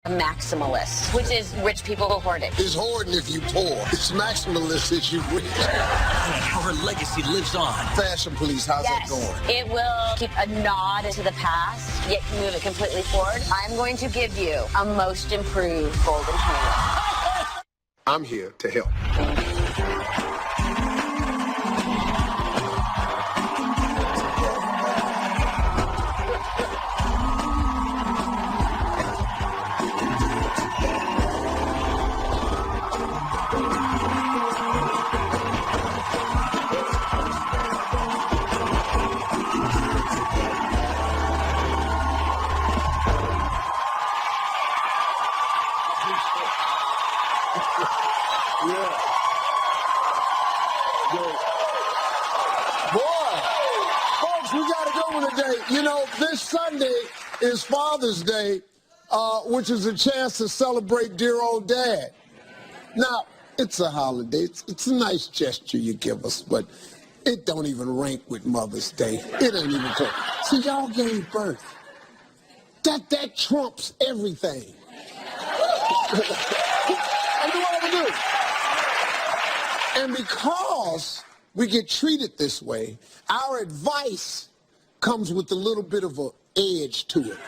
A maximalist, which is rich people who hoard it. It's hoarding if you poor. It's maximalist if you rich. And how her legacy lives on. Fashion police, how's that going? It will keep a nod to the past, yet move it completely forward. I'm going to give you a most improved golden halo. I'm here to help. You know, this Sunday is Father's Day, which is a chance to celebrate dear old Dad. Now, it's a holiday. It's a nice gesture you give us, but it don't even rank with Mother's Day. It ain't even close. See, y'all gave birth. That trumps everything. I do what I do. And because we get treated this way, our advice comes with a little bit of an edge to it.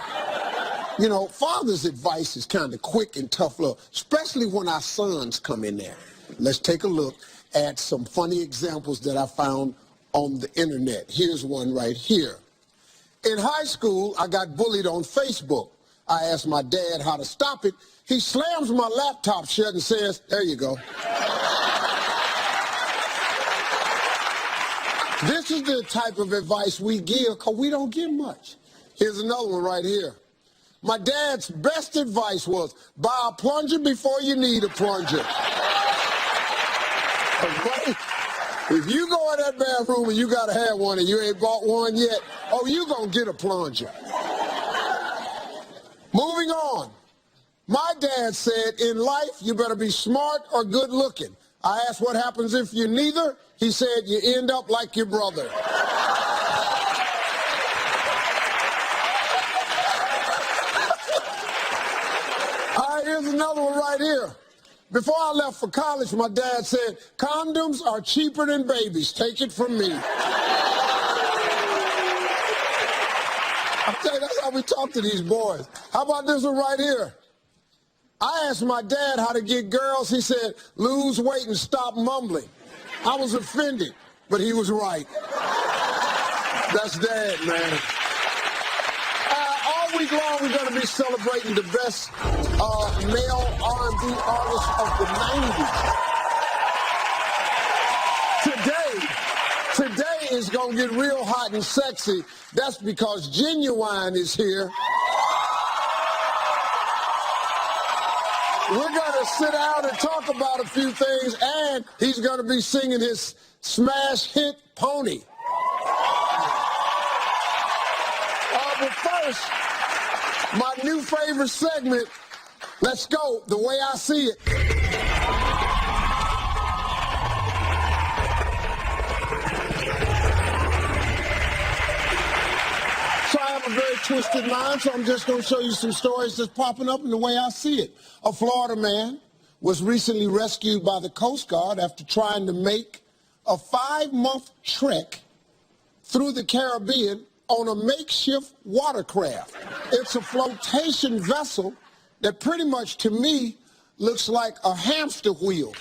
You know, Father's advice is kind of quick and tough love, especially when our sons come in there. Let's take a look at some funny examples that I found on the internet. Here's one right here. In high school, I got bullied on Facebook. I asked my dad how to stop it. He slams my laptop shut and says, "There you go." This is the type of advice we give because we don't give much. Here's another one right here. My dad's best advice was, buy a plunger before you need a plunger. Right? If you go in that bathroom and you got to have one and you ain't bought one yet, oh, you going to get a plunger. Moving on. My dad said, in life, you better be smart or good looking. I asked what happens if you're neither. He said, you end up like your brother. All right, here's another one right here. Before I left for college, my dad said, condoms are cheaper than babies. Take it from me. I tell you, that's how we talk to these boys. How about this one right here? I asked my dad how to get girls. He said, lose weight and stop mumbling. I was offended, but he was right. That's Dad, man. All week long, we're going to be celebrating the best male R&B artists of the 90s. Today is going to get real hot and sexy. That's because Genuine is here. We're going to sit down and talk about a few things, and he's going to be singing his smash hit, Pony. But first, my new favorite segment, let's go, The Way I See It. So I have a very twisted mind, so I'm just going to show you some stories that's popping up in the way I see it. A Florida man was recently rescued by the Coast Guard after trying to make a 5-month trek through the Caribbean on a makeshift watercraft. It's a flotation vessel that pretty much, to me, looks like a hamster wheel.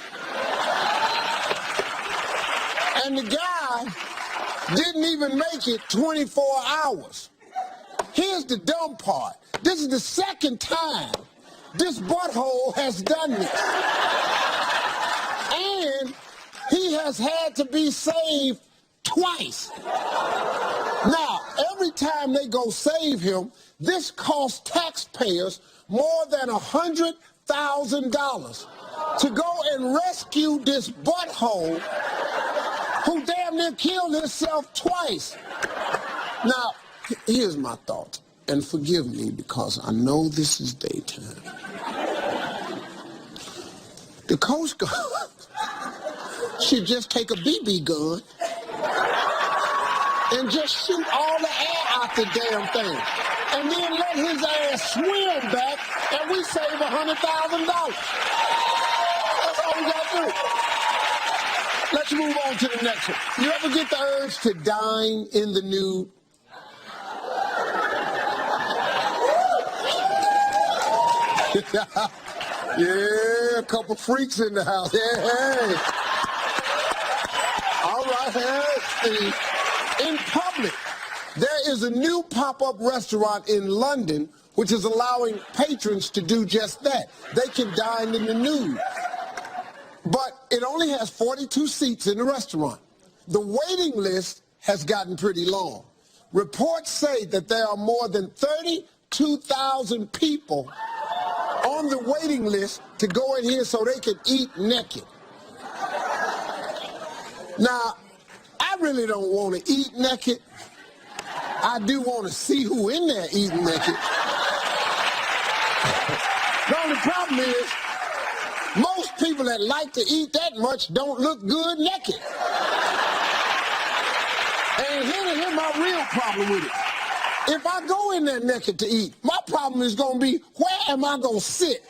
And the guy didn't even make it 24 hours. Here's the dumb part. This is the second time this butthole has done this. And he has had to be saved twice. Now, every time they go save him, this costs taxpayers more than $100,000 to go and rescue this butthole who damn near killed himself twice. Now, here's my thought, and forgive me because I know this is daytime. The Coast Guard should just take a BB gun and just shoot all the air out the damn thing, and then let his ass swim back and we save $100,000. That's all we got to do. Let's move on to the next one. You ever get the urge to dine in the nude? Yeah, a couple freaks in the house. Yeah, hey. All right, hey. In public, there is a new pop-up restaurant in London which is allowing patrons to do just that. They can dine in the nude. But it only has 42 seats in the restaurant. The waiting list has gotten pretty long. Reports say that there are more than 32,000 people on the waiting list to go in here so they can eat naked. Now, I really don't want to eat naked. I do want to see who in there eating naked. The only problem is, most people that like to eat that much don't look good naked. And here's my real problem with it. If I go in there naked to eat, my problem is going to be, where am I going to sit?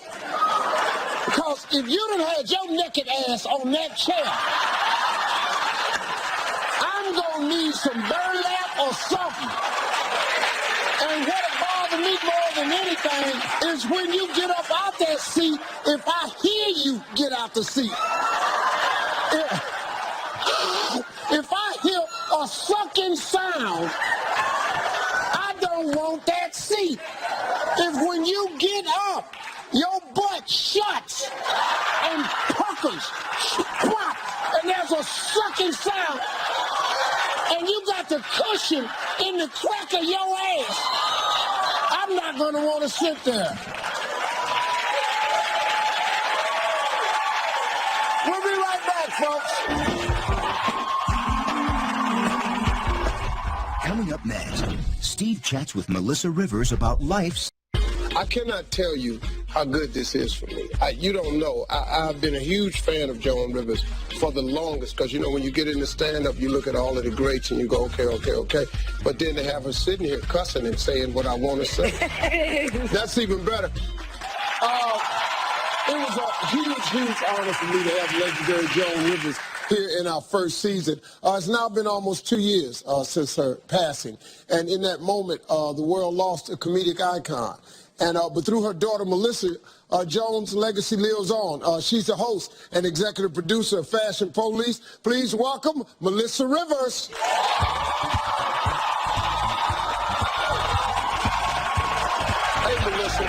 Because if you done had your naked ass on that chair, I'm going to need some burlap or something. And what bothers me more than anything is when you get up out that seat, if I hear you get out the seat. If I hear a sucking sound, I don't want that seat. If when you get up, your butt shuts and puckers, plop, and there's a sucking sound, and you got the cushion in the crack of your ass, I'm not going to want to sit there. We'll be right back, folks. Coming up next, Steve chats with Melissa Rivers about life's. I cannot tell you how good this is for me. You don't know. I've been a huge fan of Joan Rivers for the longest because, you know, when you get into stand-up, you look at all of the greats and you go, okay. But then to have her sitting here cussing and saying what I want to say, that's even better. It was a huge honor for me to have legendary Joan Rivers here in our first season. It's now been almost 2 years since her passing. And in that moment, the world lost a comedic icon. And but through her daughter, Melissa, Joan's legacy lives on. She's the host and executive producer of Fashion Police. Please welcome Melissa Rivers. Hey, Melissa.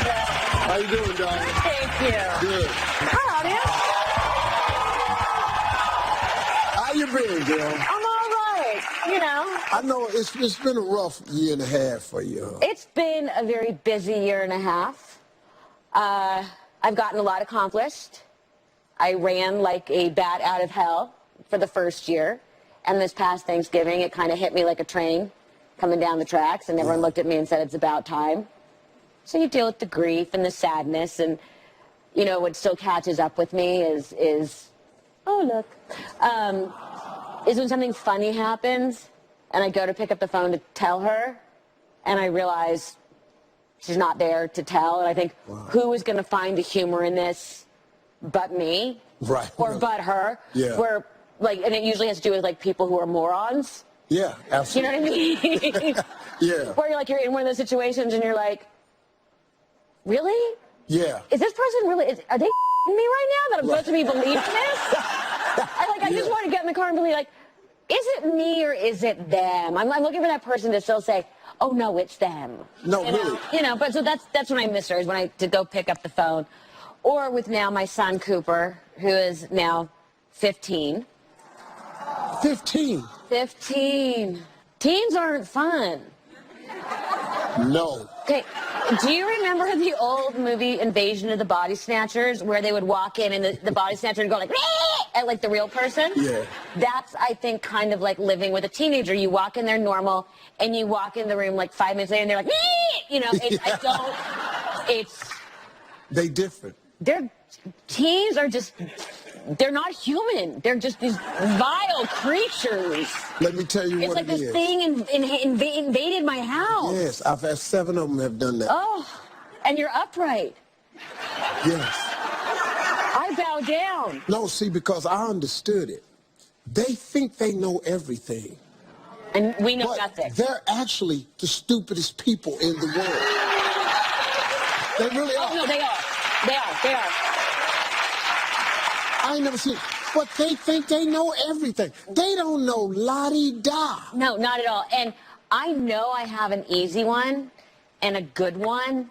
How you doing, darling? Thank you. Good. Hi, audience. How you been, girl? I'm all right, you know. I know it's been a rough year and a half for you. It's been a very busy year and a half. I've gotten a lot accomplished. I ran like a bat out of hell for the first year. And this past Thanksgiving, it kind of hit me like a train coming down the tracks. And everyone looked at me and said, it's about time. So you deal with the grief and the sadness. And, you know, what still catches up with me is oh, look, is when something funny happens. And I go to pick up the phone to tell her. And I realize she's not there to tell. And I think, who is going to find the humor in this but me? Right. Or but her? Yeah. Where, like, and it usually has to do with, like, people who are morons. Yeah, absolutely. You know what I mean? Yeah. Where you're in one of those situations and you're like, really? Yeah. Is this person really, are they me right now that I'm supposed to be believing this? I just want to get in the car and be like, is it me or is it them? I'm looking for that person to still say, oh, no, it's them. No, really. You know, but so that's when I miss her, is when to go pick up the phone. Or with now my son, Cooper, who is now 15. 15? 15. Teens aren't fun. No. Okay, do you remember the old movie Invasion of the Body Snatchers, where they would walk in and the body snatcher would go like, at like the real person? Yeah. That's, I think, kind of like living with a teenager. You walk in there normal, and you walk in the room like 5 minutes later, and they're like, you know, They different. Teens are just, they're not human. They're just these vile creatures. Let me tell you It's what like it this is. thing invaded my house. Yes, I've had 7 of them have done that. Oh, and you're upright. Yes. I bow down. No, see, because I understood it. They think they know everything. And we know But nothing. they're actually the stupidest people in the world. They really are. Oh, no, they are. They are. I ain't never seen it. But they think they know everything. They don't know la-di-da. No, not at all. And I know I have an easy one and a good one.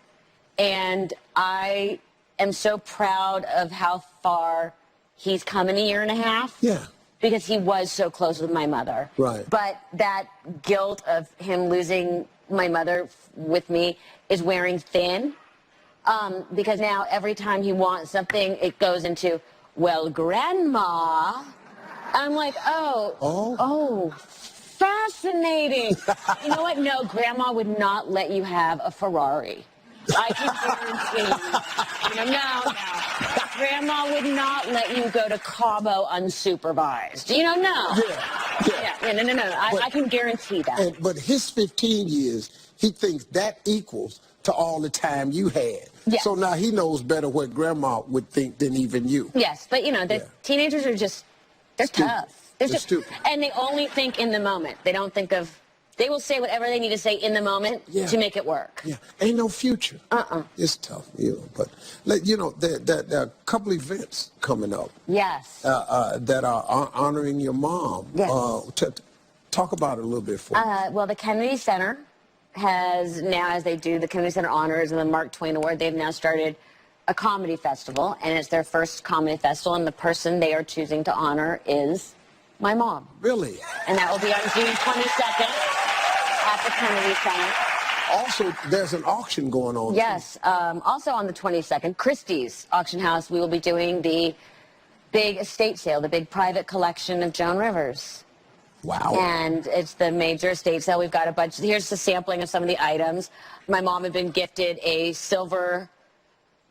And I am so proud of how far he's come in a year and a half. Yeah. Because he was so close with my mother. Right. But that guilt of him losing my mother with me is wearing thin. Because now every time he wants something, it goes into, well, Grandma. I'm like, oh, fascinating. You know what? No, Grandma would not let you have a Ferrari. I can guarantee. No. Grandma would not let you go to Cabo unsupervised. No. Yeah. No. I can guarantee that. But his 15 years, he thinks that equals to all the time you had. Yes. So now he knows better what Grandma would think than even you. Yes, but the teenagers are just, they're Stupid. tough. They're stupid. And they only think in the moment. They don't think of, they will say whatever they need to say in the moment to make it work. Yeah, ain't no future. It's tough, but there are a couple events coming up. Yes. That are honoring your mom. Yes. Talk about it a little bit for me. Well, the Kennedy Center has now, as they do the Kennedy Center Honors and the Mark Twain Award, they've now started a comedy festival, and it's their first comedy festival, and the person they are choosing to honor is my mom. Really? And that will be on June 22nd at the Kennedy Center. Also, there's an auction going on. Yes. Also on the 22nd, Christie's Auction House, we will be doing the big estate sale, the big private collection of Joan Rivers. Wow. And it's the major estate sale. We've got a bunch. Here's the sampling of some of the items. My mom had been gifted a silver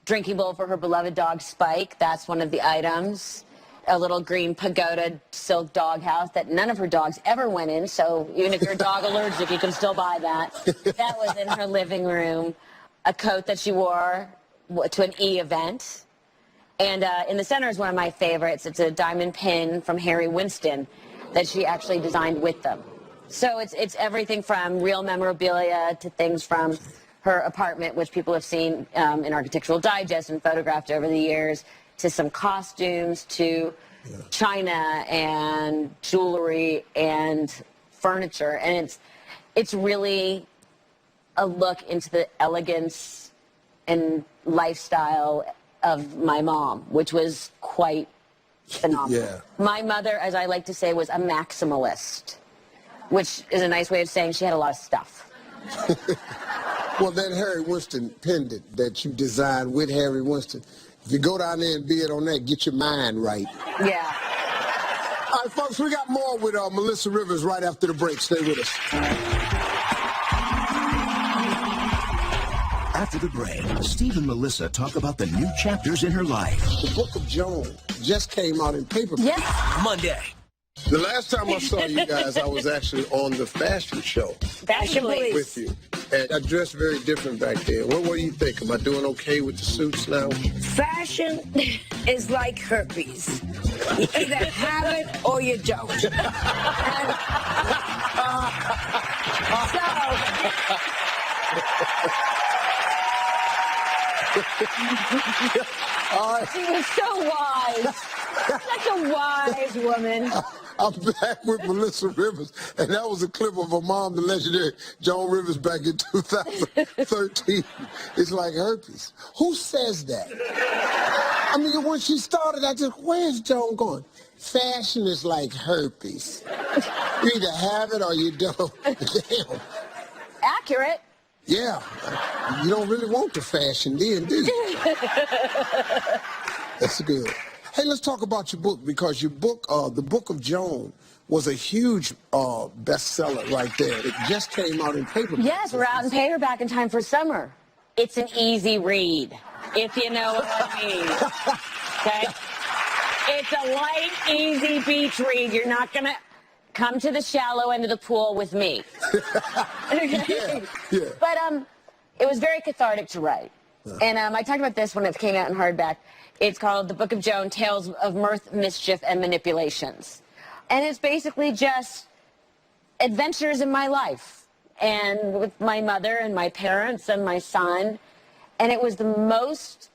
drinking bowl for her beloved dog, Spike. That's one of the items. A little green pagoda silk doghouse that none of her dogs ever went in. So even if you're dog allergic, you can still buy that. That was in her living room. A coat that she wore to an E event. And in the center is one of my favorites. It's a diamond pin from Harry Winston that she actually designed with them. So it's everything from real memorabilia to things from her apartment, which people have seen in Architectural Digest and photographed over the years, to some costumes, to china and jewelry and furniture. And it's really a look into the elegance and lifestyle of my mom, which was quite phenomenal. Yeah. My mother, as I like to say, was a maximalist, which is a nice way of saying she had a lot of stuff. Well, that Harry Winston pendant that you designed with Harry Winston, if you go down there and bid on that, get your mind right. Yeah. All right, folks, we got more with Melissa Rivers right after the break. Stay with us. After the break, Steve and Melissa talk about the new chapters in her life. The Book of Joan just came out in paperback. Yes. Monday. The last time I saw you guys, I was actually on the fashion show Fashion Police. with you. And I dressed very different back then. What do you think? Am I doing okay with the suits now? Fashion is like herpes. You either have it or you don't. She was so wise. Such a wise woman. I'm back with Melissa Rivers, and that was a clip of her mom, the legendary Joan Rivers, back in 2013. It's like herpes. Who says that? I mean, when she started, I just, where's Joan going? Fashion is like herpes. You either have it or you don't. Damn. Accurate. Yeah. You don't really want the fashion then, do you? That's good. Hey, let's talk about your book, because your book, The Book of Joan, was a huge bestseller right there. It just came out in paperback. Yes, we're out in paperback in time for summer. It's an easy read, if you know what I mean. Okay? It's a light, easy beach read. You're not going to come to the shallow end of the pool with me. Yeah. But it was very cathartic to write. And I talked about this when it came out in hardback. It's called The Book of Joan, Tales of Mirth, Mischief, and Manipulations. And it's basically just adventures in my life and with my mother and my parents and my son. And it was the most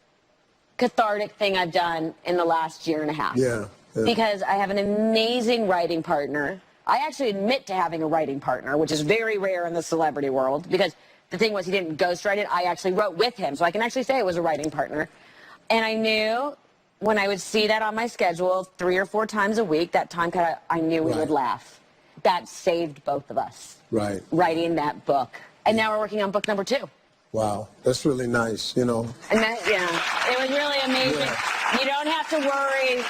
cathartic thing I've done in the last year and a half. Yeah. Because I have an amazing writing partner. I actually admit to having a writing partner, which is very rare in the celebrity world, because the thing was he didn't ghostwrite it. I actually wrote with him, so I can actually say it was a writing partner. And I knew when I would see that on my schedule 3 or 4 times a week, that time I knew we would laugh. That saved both of us. Right. Writing that book. And now we're working on book number 2. Wow, that's really nice, you know. And that, it was really amazing. Yeah. You don't have to worry.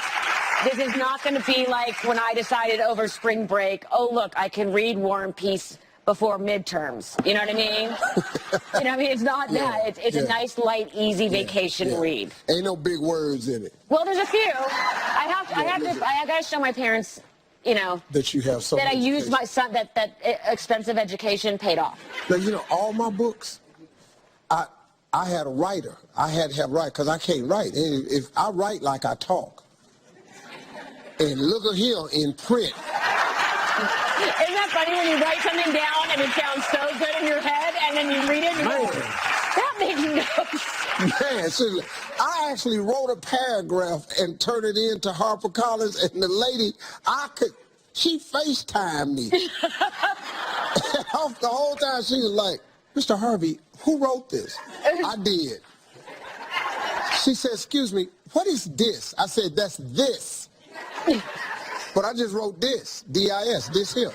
This is not going to be like when I decided over spring break, oh, look, I can read War and Peace before midterms. You know what I mean? You know what I mean? It's not that. It's a nice, light, easy vacation read. Ain't no big words in it. Well, there's a few. I got to show my parents, you know, that you have some that I used my son, that expensive education paid off. Now, you know, all my books, I had a writer. I had to have writer because I can't write. And if I write like I talk, and look at here in print. Isn't that funny when you write something down and it sounds so good in your head, and then you read it and you go, that makes no sense. Man, seriously, I actually wrote a paragraph and turned it in to HarperCollins, and the lady, she FaceTimed me. The whole time she was like, Mr. Harvey, who wrote this? I did. She said, excuse me, what is this? I said, that's this. But I just wrote this, D-I-S, this here.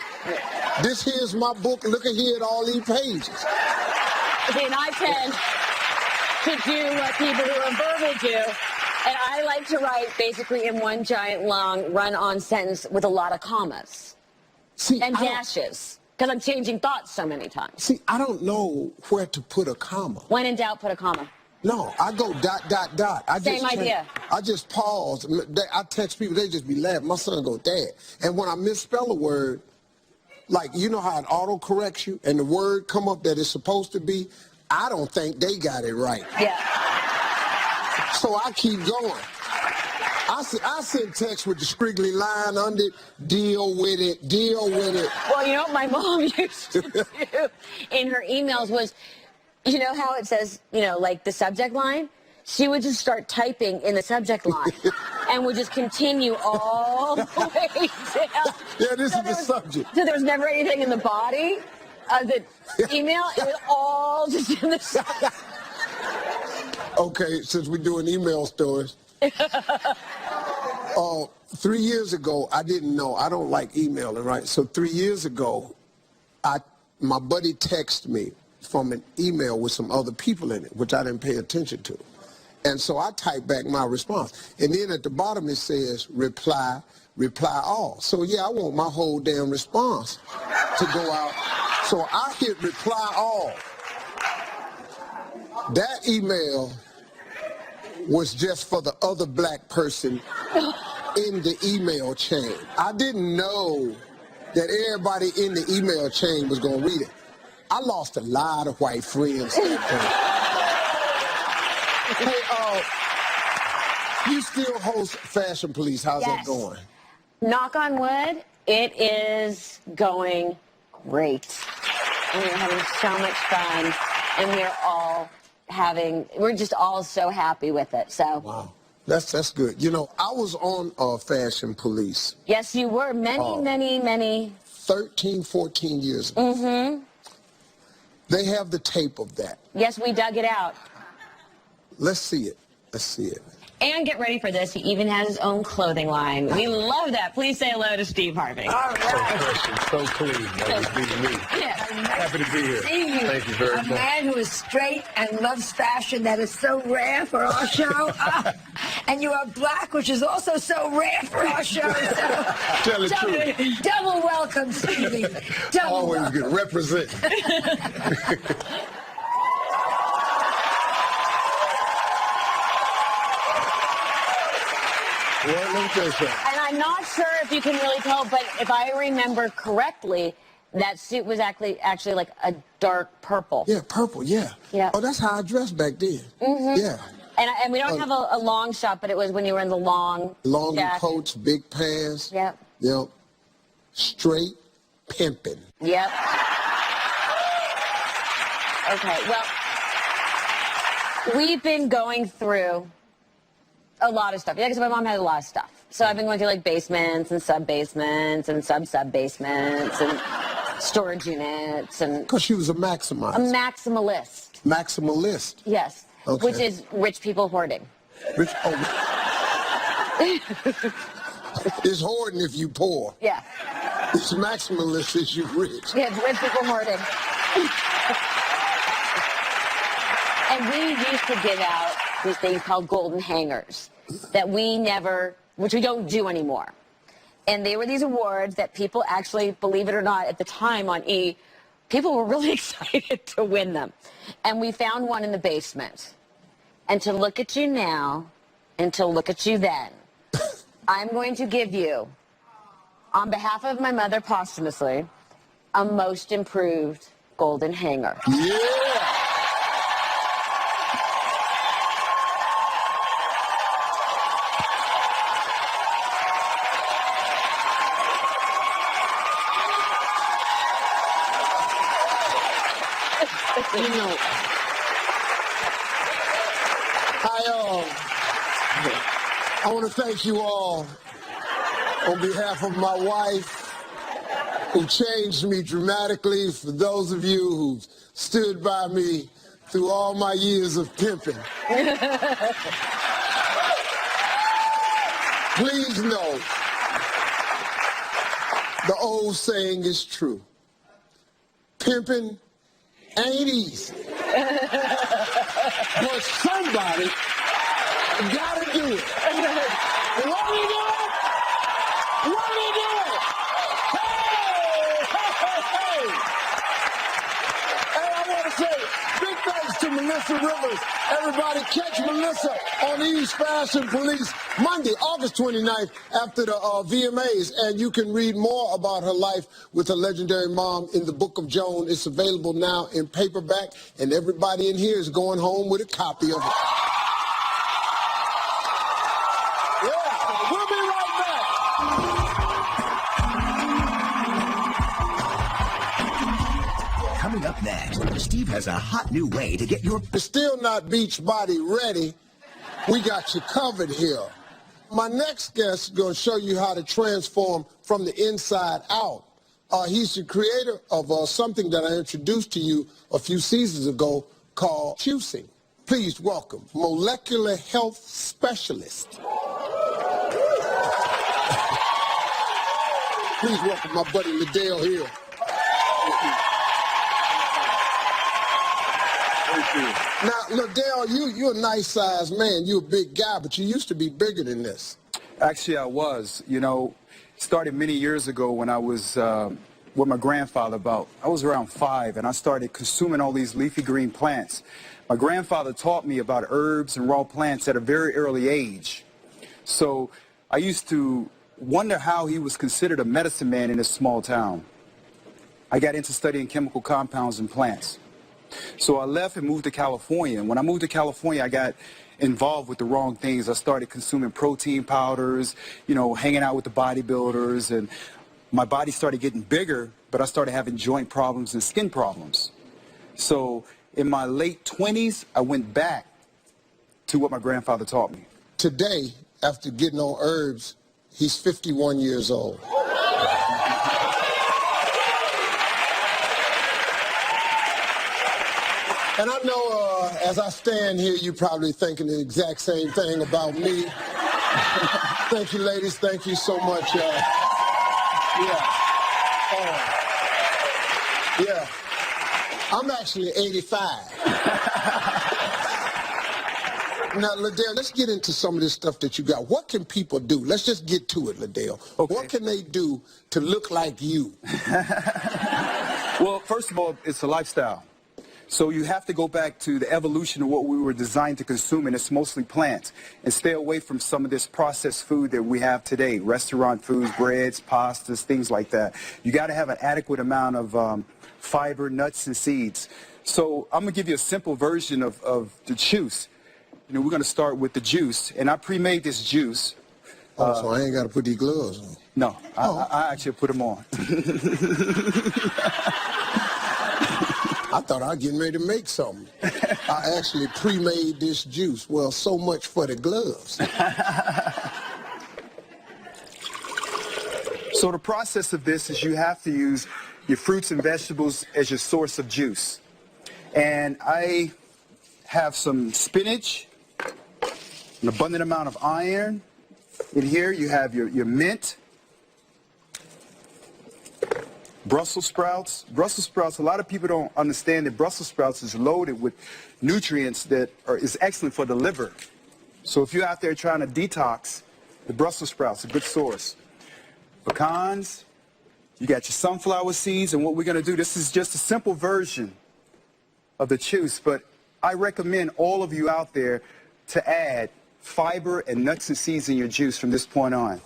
This here's my book. Look at here at all these pages. See, and I tend to do what people who are verbal do, and I like to write basically in one giant long run-on sentence with a lot of commas and dashes, because I'm changing thoughts so many times. See, I don't know where to put a comma. When in doubt, put a comma. No, I go ... Same idea. I just pause. I text people, they just be laughing. My son go, Dad. And when I misspell a word, like, you know how it auto-corrects you and the word come up that it's supposed to be? I don't think they got it right. Yeah. So I keep going. I send text with the squiggly line under it, deal with it. Well, you know what my mom used to do in her emails was, you know how it says, you know, like the subject line? She would just start typing in the subject line and would just continue all the way down. Yeah, this is the subject. So there was never anything in the body of the email. It was all just in the subject. Okay, since we're doing email stories. 3 years ago, I didn't know. I don't like emailing, right? So 3 years ago, my buddy texted me from an email with some other people in it, which I didn't pay attention to. And so I typed back my response. And then at the bottom it says, reply all. So yeah, I want my whole damn response to go out. So I hit reply all. That email was just for the other black person in the email chain. I didn't know that everybody in the email chain was going to read it. I lost a lot of white friends. Hey, you still host Fashion Police. How's that going? Knock on wood, it is going great. And we're having so much fun. And we're just all so happy with it. So. Wow. That's good. You know, I was on Fashion Police. Yes, you were. Many. 13, 14 years ago. Mm-hmm. They have the tape of that. Yes, we dug it out. Let's see it. And get ready for this. He even has his own clothing line. We love that. Please say hello to Steve Harvey. All right. So clean. That was good to me. Yes. Happy to be here. See you. Thank you very much. A man who is straight and loves fashion. That is so rare for our show. And you are black, which is also so rare for our show. So Tell the truth. Double welcome, Stevie. Double Always welcome. good. Represent. And I'm not sure if you can really tell, but if I remember correctly, That suit was actually like a dark purple. Yeah, purple, yeah. Yeah. Oh, that's how I dressed back then. Mm-hmm. Yeah. And we don't have a long shot, but it was when you were in the long jacket. coats, big pants. Yep. Yep. Straight pimping. Yep. Okay, well, we've been going through a lot of stuff. Yeah, because my mom had a lot of stuff. So I've been going through like basements and sub-basements and sub-sub-basements and storage units and... Because she was a maximalist. A maximalist. Maximalist. Yes. Okay. Which is rich people hoarding. Rich, it's hoarding if you poor. Yeah. It's maximalist if you rich. Yeah, it's rich people hoarding. And we used to give out these things called golden hangers that which we don't do anymore. And they were these awards that people actually, believe it or not, at the time on E, people were really excited to win them. And we found one in the basement. And to look at you now and to look at you then, I'm going to give you, on behalf of my mother posthumously, a most improved golden hanger. Yeah. You know, I want to thank you all on behalf of my wife, who changed me dramatically, for those of you who stood by me through all my years of pimping. Please know, the old saying is true. Pimping ain't easy. But somebody gotta do it. What are you doing? What are you doing? Hey! Hey, I want to say big thanks to Melissa Rivers. Everybody catch Melissa on Eve's Fashion Police Monday, August 29th after the VMAs. And you can read more about her life with her legendary mom in the Book of Joan. It's available now in paperback, and everybody in here is going home with a copy of it. Yeah, we'll be right back. Coming up next, Steve has a hot new way to get your... It's still not beach body ready. We got you covered here. My next guest is going to show you how to transform from the inside out. He's the creator of something that I introduced to you a few seasons ago called juicing. Please welcome molecular health specialist. Please welcome my buddy Liddell here. Now, Liddell, you're a nice-sized man. You're a big guy, but you used to be bigger than this. Actually, I was. You know, started many years ago when I was with my grandfather I was around 5, and I started consuming all these leafy green plants. My grandfather taught me about herbs and raw plants at a very early age. So I used to wonder how he was considered a medicine man in this small town. I got into studying chemical compounds in plants. So I left and moved to California. And when I moved to California, I got involved with the wrong things. I started consuming protein powders, you know, hanging out with the bodybuilders, and my body started getting bigger, but I started having joint problems and skin problems. So in my late 20s, I went back to what my grandfather taught me. Today, after getting on herbs, he's 51 years old. And I know as I stand here, you're probably thinking the exact same thing about me. Thank you, ladies. Thank you so much. Yeah. Yeah. I'm actually 85. Now, Liddell, let's get into some of this stuff that you got. What can people do? Let's just get to it, Liddell. Okay. What can they do to look like you? Well, first of all, it's a lifestyle. So you have to go back to the evolution of what we were designed to consume, and it's mostly plants, and stay away from some of this processed food that we have today, restaurant foods, breads, pastas, things like that. You got to have an adequate amount of fiber, nuts, and seeds. So I'm going to give you a simple version of the juice. You know, we're going to start with the juice, and I pre-made this juice. Oh, so I ain't got to put these gloves on. No, I actually put them on. I thought I was getting ready to make something. I actually pre-made this juice. Well, so much for the gloves. So the process of this is you have to use your fruits and vegetables as your source of juice. And I have some spinach, an abundant amount of iron. In here you have your mint, Brussels sprouts. Brussels sprouts, a lot of people don't understand that Brussels sprouts is loaded with nutrients that is excellent for the liver. So if you're out there trying to detox, the Brussels sprouts are a good source. Pecans, you got your sunflower seeds, and what we're going to do, this is just a simple version of the juice, but I recommend all of you out there to add fiber and nuts and seeds in your juice from this point on.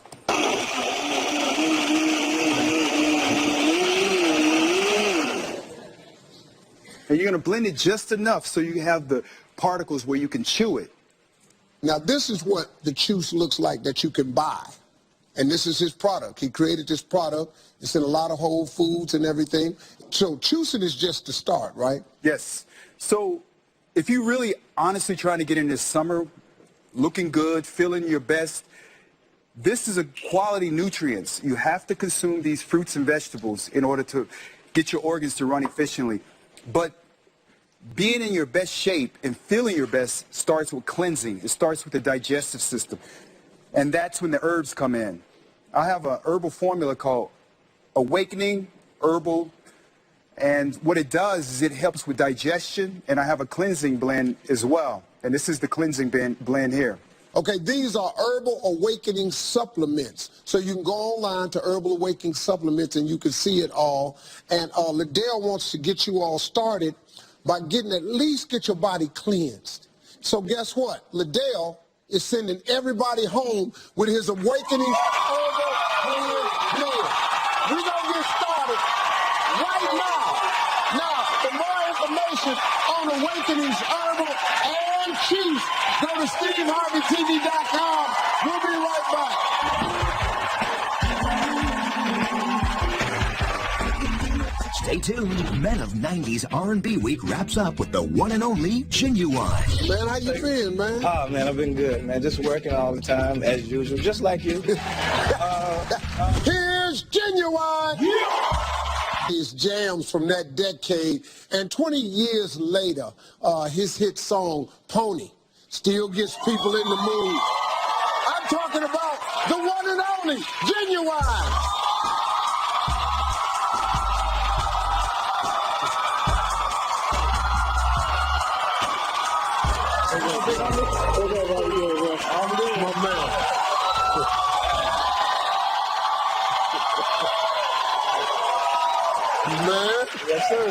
And you're going to blend it just enough so you have the particles where you can chew it. Now, this is what the juice looks like that you can buy. And this is his product. He created this product. It's in a lot of Whole Foods and everything. So juicing is just the start, right? Yes. So if you really honestly trying to get in this summer, looking good, feeling your best, this is a quality nutrients. You have to consume these fruits and vegetables in order to get your organs to run efficiently. But being in your best shape and feeling your best starts with cleansing. It starts with the digestive system. And that's when the herbs come in. I have a herbal formula called Awakening Herbal. And what it does is it helps with digestion. And I have a cleansing blend as well. And this is the cleansing blend here. Okay, these are Herbal Awakening supplements. So you can go online to Herbal Awakening supplements and you can see it all. And Liddell wants to get you all started by at least get your body cleansed. So guess what? Liddell is sending everybody home with his Awakening Herbal Blend. We're going to get started right now. Now, for more information on Awakening's Herbal and Juice, go to SteveHarveyTV.com. We'll be right back. Stay tuned. Men of 90s R&B Week wraps up with the one and only Genuine. Man, how you been, man? Oh, man, I've been good, man. Just working all the time, as usual, just like you. Here's Genuine. His jams from that decade, and 20 years later, his hit song, Pony, still gets people in the mood. I'm talking about the one and only Genuine. My man. Man. Yes, sir.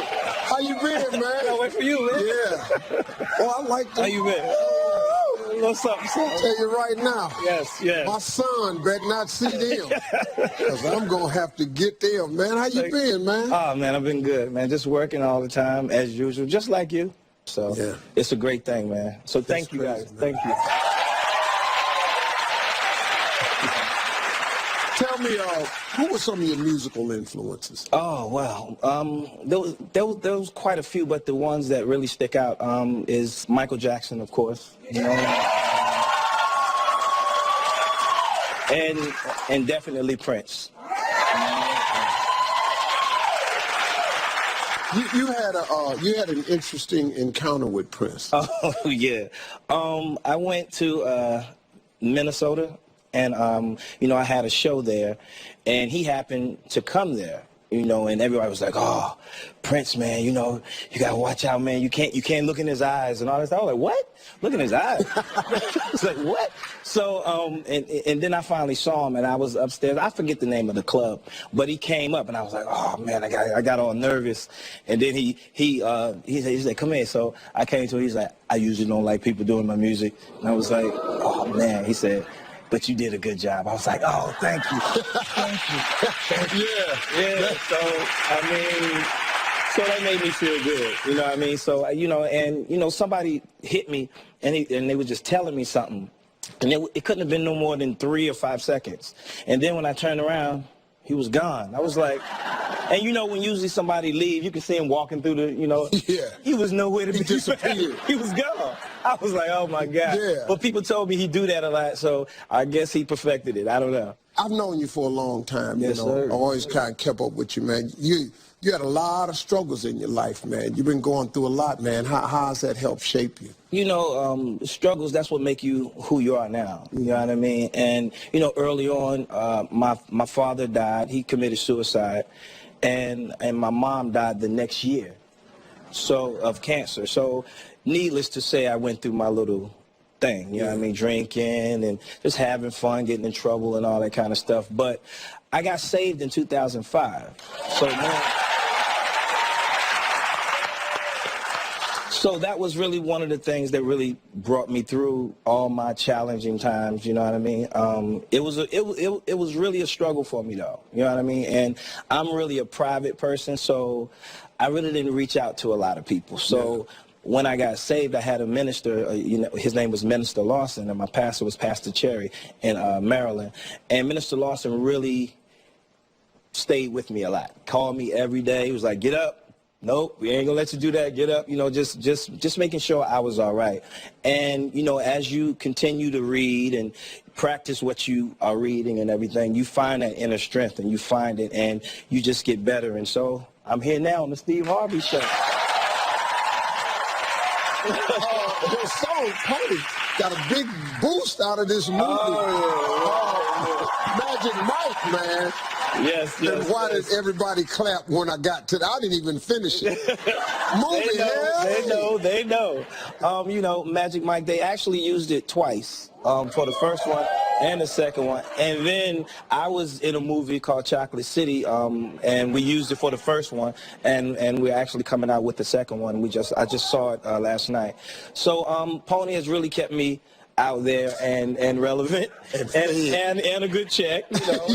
How you been, man? I wait for you, man. Yeah. Oh, I like that. How you been? What's up, son? I'll tell you right now. Yes, yes. My son better not see them. Because I'm going to have to get them, man. How you been, man? Oh, man, I've been good, man. Just working all the time, as usual, just like you. So Yeah. it's a great thing, man. So thank you, guys. crazy, man. Thank you. Tell me, who were some of your musical influences? Oh, wow. There was quite a few, but the ones that really stick out is Michael Jackson, of course. You know? And definitely Prince. You had an interesting encounter with Prince. Oh, yeah. I went to Minnesota, and, you know, I had a show there, and he happened to come there. you know, and everybody was like, "Oh, Prince, man, you know, you gotta watch out, man. You can't look in his eyes and all this." I was like, "What? Look in his eyes?" I was like, "What?" So, and then I finally saw him, and I was upstairs. I forget the name of the club, but he came up, and I was like, "Oh man, I got all nervous." And then he said, "Come here." So I came to him. He's like, "I usually don't like people doing my music," and I was like, "Oh man," he said, "But you did a good job." I was like, "Oh, thank you." Thank you. Yeah. So, I mean, so that made me feel good. You know what I mean? So, you know, and, you know, somebody hit me, and they were just telling me something. And it couldn't have been no more than 3 or 5 seconds. And then when I turned around, he was gone. I was like, and you know, when usually somebody leave, you can see him walking through the, you know. Yeah. He was nowhere to be disappeared. He was gone. I was like, oh my God. Yeah. But people told me he do that a lot, so I guess he perfected it. I don't know. I've known you for a long time, Yes, you know. sir. I've always kind of kept up with you, man. You had a lot of struggles in your life, man. You've been going through a lot, man. How has that helped shape you? You know, struggles, that's what make you who you are now. You know what I mean? And, you know, early on, my father died. He committed suicide. And my mom died the next year, so, of cancer. So, needless to say, I went through my little thing, you know what I mean? Drinking and just having fun, getting in trouble and all that kind of stuff. But I got saved in 2005. So now... So that was really one of the things that really brought me through all my challenging times. You know what I mean? It was really a struggle for me, though. You know what I mean? And I'm really a private person, so I really didn't reach out to a lot of people. So when I got saved, I had a minister. You know, his name was Minister Lawson, and my pastor was Pastor Cherry in Maryland. And Minister Lawson really stayed with me a lot. Called me every day. He was like, "Get up. Nope, we ain't gonna let you do that. Get up." You know, just making sure I was all right. And, you know, as you continue to read and practice what you are reading and everything, you find that inner strength, and you find it, and you just get better. And so I'm here now on the Steve Harvey Show. Your song, Pony, got a big boost out of this movie. Magic Mike, man. Yes. And why did everybody clap when I got to that? I didn't even finish it. Movie, They know. You know, Magic Mike, they actually used it twice, for the first one and the second one. And then I was in a movie called Chocolate City, and we used it for the first one, and we're actually coming out with the second one. I just saw it last night. So Pony has really kept me out there and relevant and a good check, you know.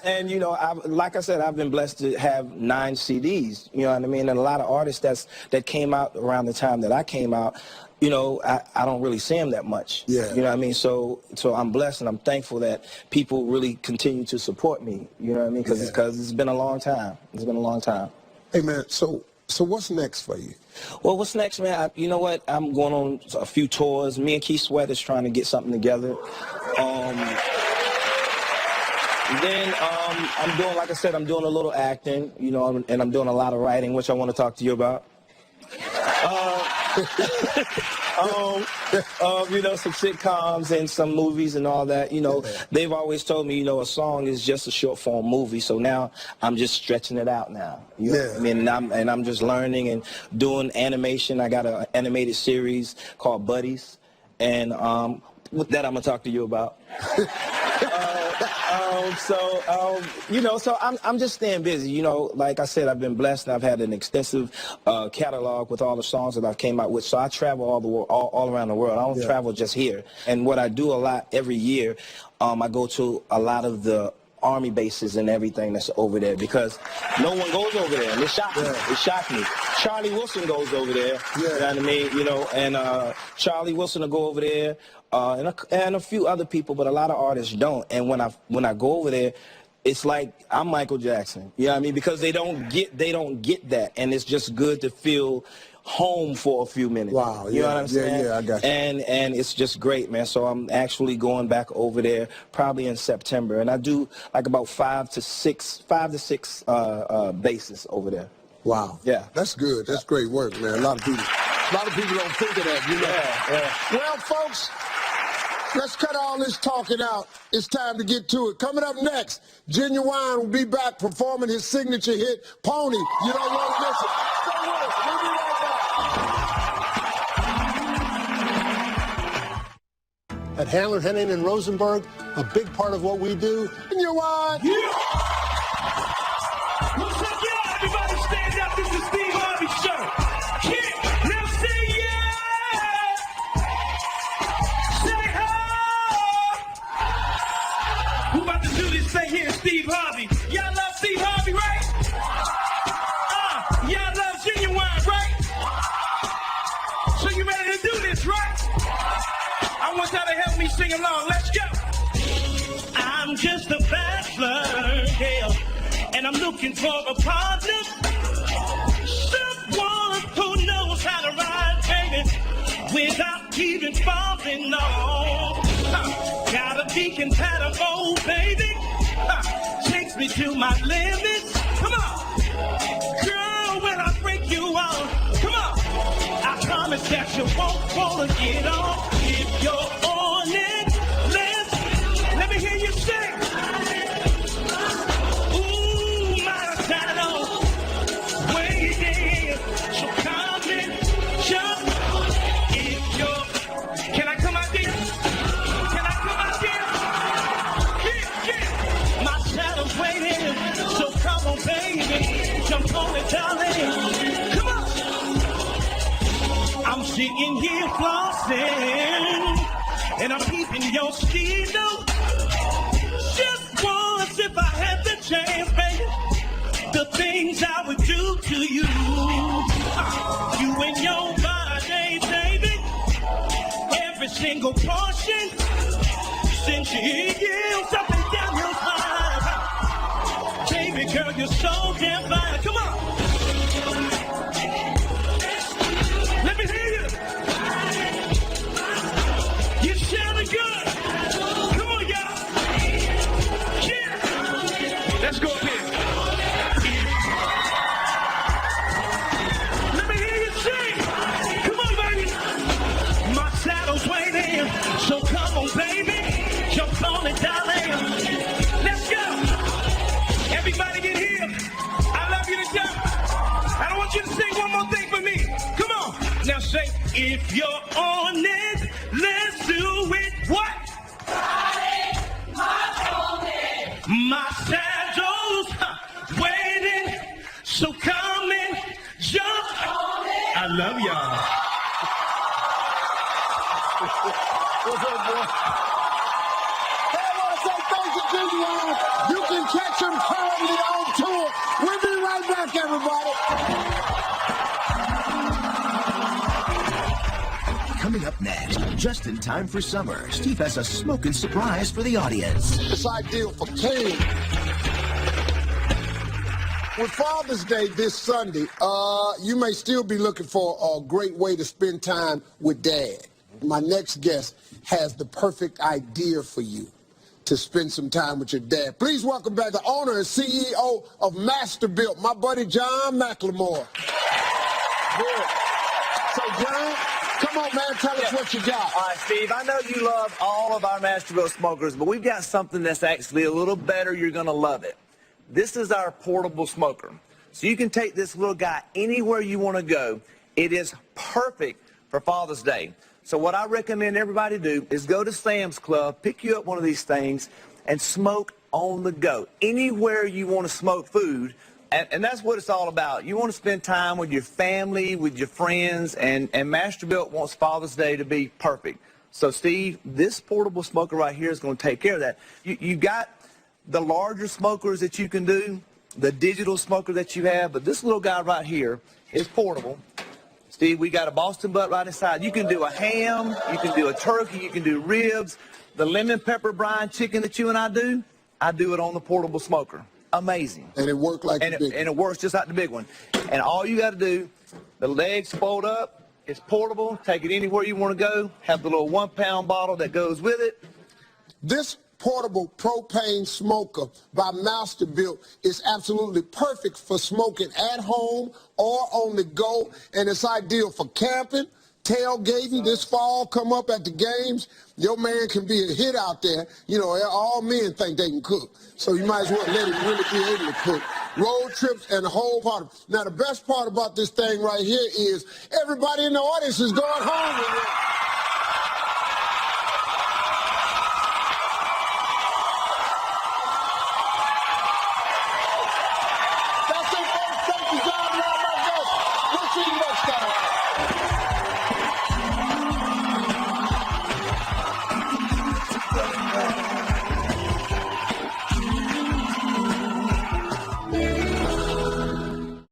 And you know, like I said, I've been blessed to have 9 CDs, you know what I mean, and a lot of artists that came out around the time that I came out, you know, I don't really see them that much. You know what I mean? So I'm blessed, and I'm thankful that people really continue to support me, you know what I mean, because it's been a long time. It's been a long time. Hey man, so what's next for you? Well, what's next, man? You know what? I'm going on a few tours. Me and Keith Sweat is trying to get something together. Then I'm doing, like I said, I'm doing a little acting, you know, and I'm doing a lot of writing, which I want to talk to you about. You know, some sitcoms and some movies and all that. You know, they've always told me, you know, a song is just a short form movie. So now I'm just stretching it out now. You know what I mean? And I'm just learning and doing animation. I got an animated series called Buddies, and with that I'm gonna talk to you about. You know, so I'm just staying busy. You know, like I said, I've been blessed, and I've had an extensive catalog with all the songs that I've came out with. So I travel all around the world. I don't travel just here. And what I do a lot every year, I go to a lot of the Army bases and everything that's over there, because no one goes over there, and it shocked me. It shocked me. Charlie Wilson goes over there. You know what I mean? You know, and Charlie Wilson will go over there, and a few other people, but a lot of artists don't. And when I go over there, it's like I'm Michael Jackson. You know what I mean? Because they don't get that, and it's just good to feel home for a few minutes. Wow. You know what I'm saying? Yeah, I got you. And it's just great, man. So I'm actually going back over there probably in September, and I do like about 5 to 6 bases over there. Wow. Yeah. That's good. That's great work, man. A lot of people don't think of that, you know. Yeah. Well, folks, Let's cut all this talking out. It's time to get to it. Coming up next, Genuine will be back performing his signature hit, Pony. You don't want to miss it. Stay with us. We'll be right back. At Handler, Henning, and Rosenberg, a big part of what we do. Genuine. Yeah. What's up, y'all? Everybody stand up. This is Steve Harvey Show. Yeah. Now say yeah. Say hi. Who about to do this thing here? Steve Harvey. Y'all love Steve Harvey, right? Y'all love Genuine, right? So you ready to do this, right? I want y'all to help me sing along. Let's go. I'm just a bachelor, yeah, and I'm looking for a partner. Someone who knows how to ride, baby, without even falling on. Gotta be compatible, baby. Takes me to my limits. Come on. Girl, when I break you off, come on. I promise that you won't wanna get off if you're on it. Let me hear you sing. Ooh, my shadow, waiting. So come and jump if you're. Can I come out there? Can I come out there? Yeah. My shadow's waiting. So come on, baby. Jump on it, darling. Come on. I'm sitting here flossing, and I'm keeping your skin. Just once, if I had the chance, baby, the things I would do to you. You and your body, baby, every single portion, since you yield something down your spine. Baby girl, you're so damn fine. Come on. Let me hear you. You sounding good. Come on, y'all. Yeah. Let's go up here. Let me hear you sing. Come on, baby. My shadow's waiting. So come on, baby. Jump on it, darling. Let's go. Everybody get here. I love you to death. I don't want you to sing one more thing for me. Come on. Now say, if you're on it, let's do it. What? My shadow's waiting, so come and jump. I love y'all. What's up, boy? Hey, I want to say thank you, Genuine. You can catch him currently on tour. We'll be right back, everybody. Coming up next, just in time for summer, Steve has a smoking surprise for the audience. It's ideal for King. With Father's Day this Sunday, you may still be looking for a great way to spend time with Dad. My next guest has the perfect idea for you to spend some time with your dad. Please welcome back the owner and CEO of Masterbuilt, my buddy John McLemore. Good. So, John, come on, man, tell us what you got. All right, Steve, I know you love all of our Masterbuilt smokers, but we've got something that's actually a little better. You're going to love it. This is our portable smoker. So you can take this little guy anywhere you want to go. It is perfect for Father's Day. So what I recommend everybody do is go to Sam's Club, pick you up one of these things, and smoke on the go. Anywhere you want to smoke food, and that's what it's all about. You want to spend time with your family, with your friends, and Masterbuilt wants Father's Day to be perfect. So, Steve, this portable smoker right here is going to take care of that. You got the larger smokers that you can do, the digital smoker that you have, but this little guy right here is portable. Steve, we got a Boston butt right inside. You can do a ham, you can do a turkey, you can do ribs. The lemon pepper brine chicken that you and I do it on the portable smoker. Amazing. And it worked like the big one. And it works just like the big one. And all you got to do, the legs fold up, it's portable, take it anywhere you want to go, have the little 1 pound bottle that goes with it. This portable propane smoker by Masterbuilt is absolutely perfect for smoking at home or on the go, and it's ideal for camping, tailgating this fall, come up at the games. Your man can be a hit out there. You know, all men think they can cook. So you might as well let him really be able to cook. Road trips and the whole part of it. Now, the best part about this thing right here is everybody in the audience is going home with it.